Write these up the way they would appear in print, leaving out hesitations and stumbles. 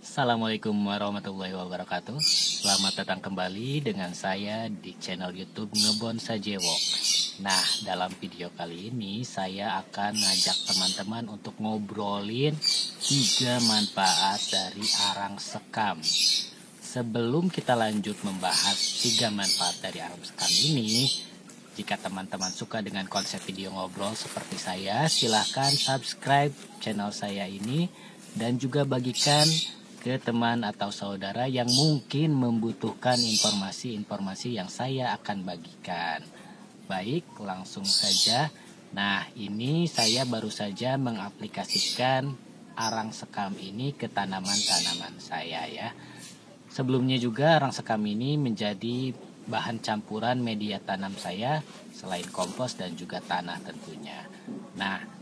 Assalamualaikum warahmatullahi wabarakatuh. Selamat datang kembali dengan saya di channel YouTube Ngebonsai Jewok. Nah, dalam video kali ini saya akan ngajak teman-teman untuk ngobrolin 3 manfaat dari arang sekam. Sebelum kita lanjut membahas 3 manfaat dari arang sekam ini, jika teman-teman suka dengan konsep video ngobrol seperti saya, silahkan subscribe channel saya ini dan juga bagikan ke teman atau saudara yang mungkin membutuhkan informasi-informasi yang saya akan bagikan. Baik, langsung saja. Nah, ini saya baru saja mengaplikasikan arang sekam ini ke tanaman-tanaman saya ya. Sebelumnya juga arang sekam ini menjadi bahan campuran media tanam saya selain kompos dan juga tanah tentunya. Nah,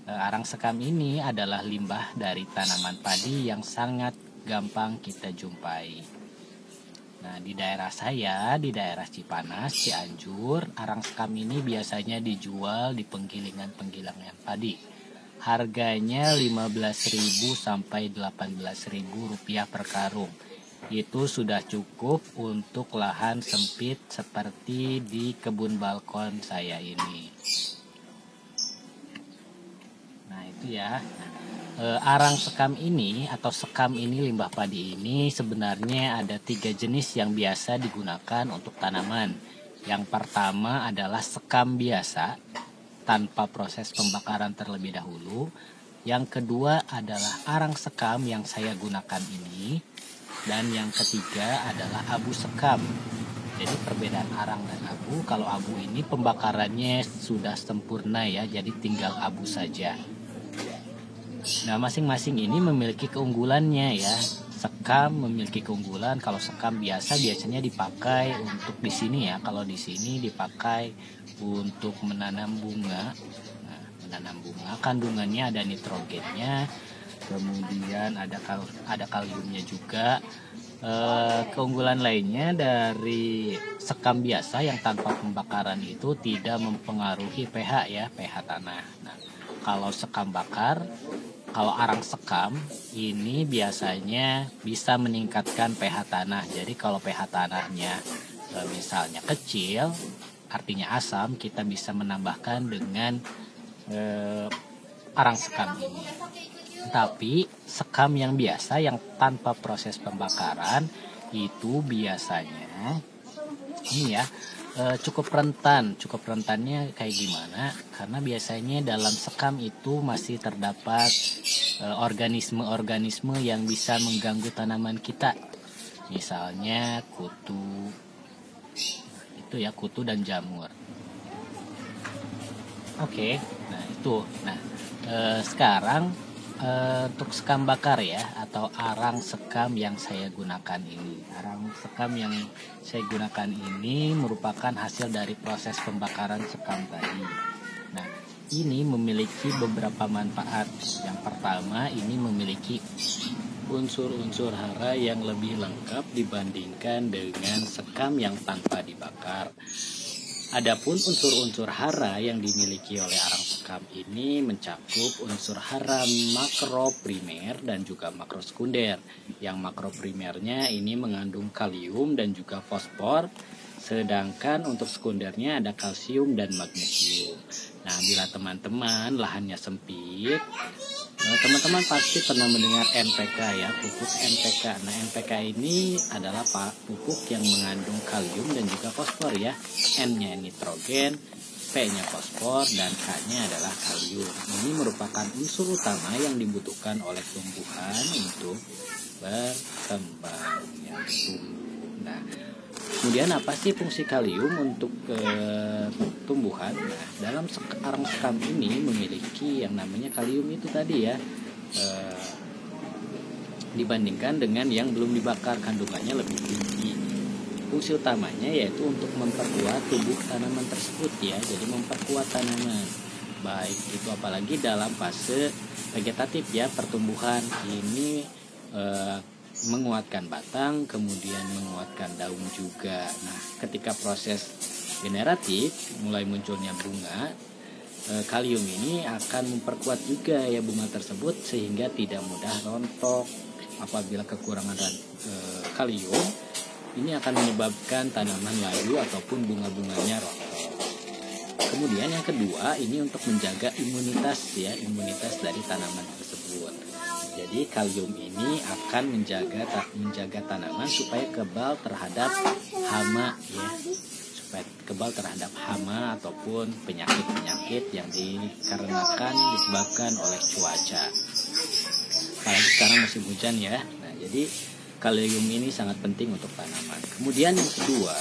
arang sekam ini adalah limbah dari tanaman padi yang sangat gampang kita jumpai. Nah, di daerah saya, di daerah Cipanas, Cianjur, arang sekam ini biasanya dijual di penggilingan-penggilingan padi. Harganya 15.000 sampai 18.000 rupiah per karung. Itu sudah cukup untuk lahan sempit seperti di kebun balkon saya ini. Ya, arang sekam ini atau sekam ini, limbah padi ini sebenarnya ada 3 jenis yang biasa digunakan untuk tanaman. Yang pertama adalah sekam biasa tanpa proses pembakaran terlebih dahulu. Yang kedua adalah arang sekam yang saya gunakan ini. Dan yang ketiga adalah abu sekam. Jadi perbedaan arang dan abu, kalau abu ini pembakarannya sudah sempurna ya, jadi tinggal abu saja. Nah, masing-masing ini memiliki keunggulannya ya. Sekam memiliki keunggulan. Kalau sekam biasa biasanya dipakai untuk di sini ya. Kalau di sini dipakai untuk menanam bunga. Nah, menanam bunga kandungannya ada nitrogennya, kemudian ada kaliumnya juga. Keunggulan lainnya dari sekam biasa yang tanpa pembakaran itu tidak mempengaruhi pH ya, pH tanah. Nah, kalau sekam bakar, kalau arang sekam ini biasanya bisa meningkatkan pH tanah. Jadi kalau pH tanahnya misalnya kecil, artinya asam, kita bisa menambahkan dengan arang sekam ini. Tapi sekam yang biasa yang tanpa proses pembakaran itu biasanya ini ya, cukup rentannya kayak gimana, karena biasanya dalam sekam itu masih terdapat organisme-organisme yang bisa mengganggu tanaman kita, misalnya kutu, itu ya, kutu dan jamur. Oke, nah itu. Nah, sekarang untuk sekam bakar ya, atau arang sekam yang saya gunakan ini. Arang sekam yang saya gunakan ini merupakan hasil dari proses pembakaran sekam tadi. Nah, ini memiliki beberapa manfaat. Yang pertama, ini memiliki unsur-unsur hara yang lebih lengkap dibandingkan dengan sekam yang tanpa dibakar. Adapun unsur-unsur hara yang dimiliki oleh arang sekam ini mencakup unsur hara makroprimer dan juga makrosekunder. Yang makroprimernya ini mengandung kalium dan juga fosfor, sedangkan untuk sekundernya ada kalsium dan magnesium. Nah, bila teman-teman lahannya sempit, teman-teman pasti pernah mendengar NPK ya, pupuk NPK. Nah, NPK ini adalah pupuk yang mengandung kalium dan juga fosfor ya. N-nya nitrogen, P-nya fosfor, dan K-nya adalah kalium. Ini merupakan unsur utama yang dibutuhkan oleh tumbuhan untuk berkembang ya, tumbuh. Nah, kemudian apa sih fungsi kalium untuk tumbuhan? Nah, dalam arang sekam ini memiliki yang namanya kalium itu tadi ya, dibandingkan dengan yang belum dibakar, kandungannya lebih tinggi. Fungsi utamanya yaitu untuk memperkuat tubuh tanaman tersebut ya, jadi memperkuat tanaman. Baik itu apalagi dalam fase vegetatif ya, pertumbuhan ini menguatkan batang, kemudian menguatkan daun juga. Nah, ketika proses generatif mulai munculnya bunga, kalium ini akan memperkuat juga ya bunga tersebut sehingga tidak mudah rontok apabila kekurangan kalium, ini akan menyebabkan tanaman layu ataupun bunga-bunganya rontok. Kemudian yang kedua, ini untuk menjaga imunitas dari tanaman tersebut. Jadi kalium ini akan menjaga tanaman supaya kebal terhadap hama ataupun penyakit-penyakit yang disebabkan oleh cuaca. Apalagi sekarang musim hujan ya. Nah, jadi kalium ini sangat penting untuk tanaman. Kemudian yang kedua,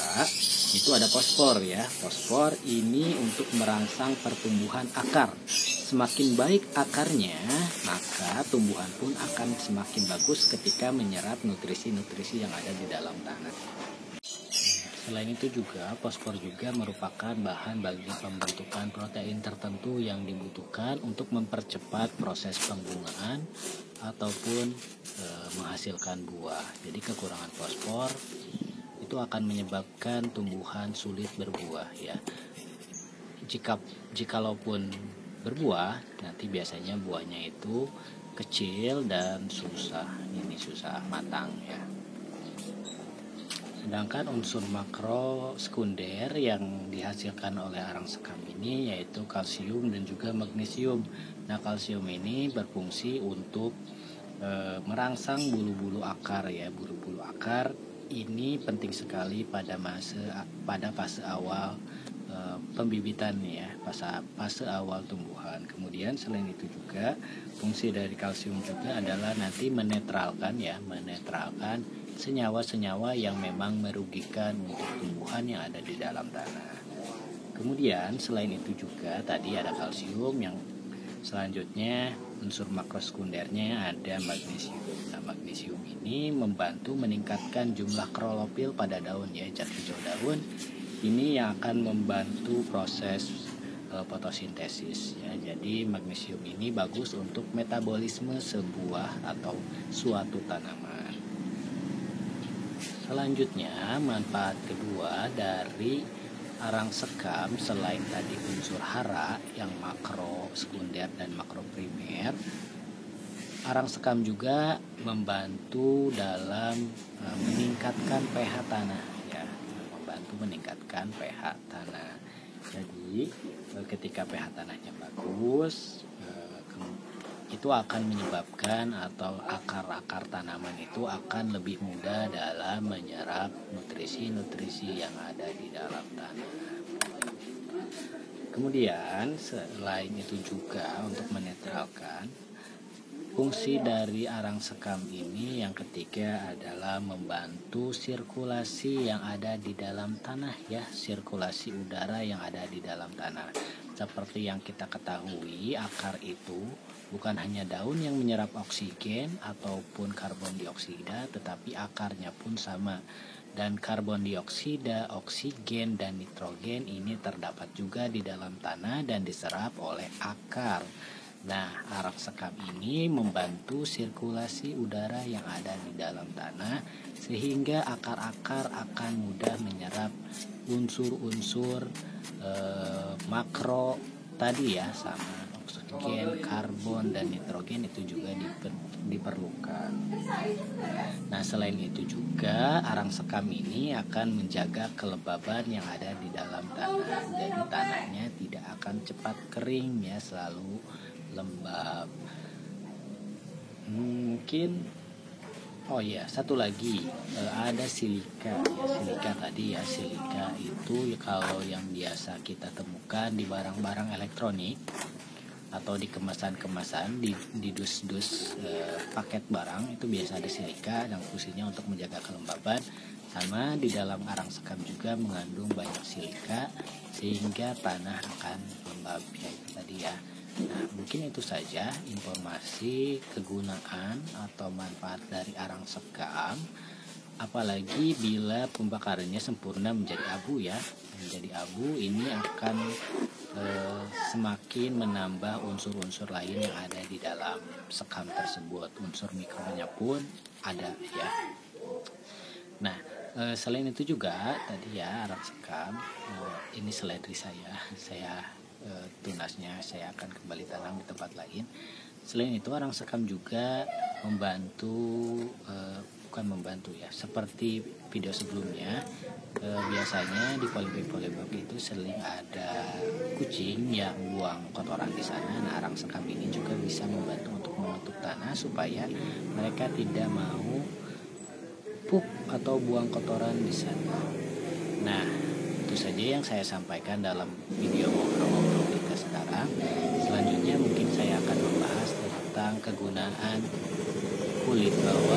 itu ada fosfor ya. Fosfor ini untuk merangsang pertumbuhan akar. Semakin baik akarnya, maka tumbuhan pun akan semakin bagus ketika menyerap nutrisi-nutrisi yang ada di dalam tanah. Selain itu juga, fosfor juga merupakan bahan bagi pembentukan protein tertentu yang dibutuhkan untuk mempercepat proses pembungaan ataupun menghasilkan buah. Jadi kekurangan fosfor itu akan menyebabkan tumbuhan sulit berbuah ya. Jikalaupun berbuah, nanti biasanya buahnya itu kecil dan susah matang ya. Sedangkan unsur makro sekunder yang dihasilkan oleh arang sekam ini yaitu kalsium dan juga magnesium. Nah, kalsium ini berfungsi untuk merangsang bulu-bulu akar ya. Bulu-bulu akar ini penting sekali pada fase awal pembibitan ya, fase awal tumbuhan. Kemudian selain itu juga fungsi dari kalsium juga adalah nanti menetralkan senyawa-senyawa yang memang merugikan untuk tumbuhan yang ada di dalam tanah. Kemudian selain itu juga tadi ada kalsium, yang selanjutnya unsur makrosekundernya ada magnesium. Nah, magnesium ini membantu meningkatkan jumlah klorofil pada daun ya, cat hijau daun. Ini yang akan membantu proses fotosintesis ya. Jadi magnesium ini bagus untuk metabolisme sebuah atau suatu tanaman. Selanjutnya, manfaat kedua dari arang sekam selain tadi unsur hara yang makro sekunder dan makro primer, arang sekam juga membantu dalam meningkatkan pH tanah ya, meningkatkan pH tanah. Jadi ketika pH tanahnya bagus, itu akan menyebabkan atau akar-akar tanaman itu akan lebih mudah dalam menyerap nutrisi-nutrisi yang ada di dalam tanah. Kemudian selain itu juga untuk menetralkan, fungsi dari arang sekam ini yang ketiga adalah membantu sirkulasi yang ada di dalam tanah ya, sirkulasi udara yang ada di dalam tanah. Seperti yang kita ketahui, akar itu bukan hanya daun yang menyerap oksigen ataupun karbon dioksida, tetapi akarnya pun sama. Dan karbon dioksida, oksigen, dan nitrogen ini terdapat juga di dalam tanah dan diserap oleh akar. Nah, arang sekam ini membantu sirkulasi udara yang ada di dalam tanah sehingga akar-akar akan mudah menyerap unsur-unsur makro tadi ya, sama oksigen, karbon, dan nitrogen itu juga diperlukan. Nah, selain itu juga arang sekam ini akan menjaga kelembaban yang ada di dalam tanah. Jadi tanahnya tidak akan cepat kering ya, selalu lembab. Mungkin satu lagi ada silika ya. Silika itu kalau yang biasa kita temukan di barang-barang elektronik atau di kemasan-kemasan, di dus-dus paket barang, itu biasa ada silika yang fungsinya untuk menjaga kelembaban. Sama di dalam arang sekam juga mengandung banyak silika sehingga tanah akan lembab ya, itu tadi ya. Nah, mungkin itu saja informasi kegunaan atau manfaat dari arang sekam. Apalagi bila pembakarannya sempurna menjadi abu ya. Menjadi abu ini akan semakin menambah unsur-unsur lain yang ada di dalam sekam tersebut. Unsur mikronya pun ada ya. Nah, selain itu juga tadi ya arang sekam, ini seledri saya tunasnya saya akan kembali tanam di tempat lain. Selain itu, arang sekam juga membantu, bukan membantu ya, seperti video sebelumnya, biasanya di polybag itu sering ada kucing yang buang kotoran di sana. Nah, arang sekam ini juga bisa membantu untuk menutup tanah supaya mereka tidak mau pup atau buang kotoran di sana. Nah, itu saja yang saya sampaikan dalam video ngobrol-ngobrol kita sekarang. Selanjutnya mungkin saya akan membahas tentang kegunaan kulit bawang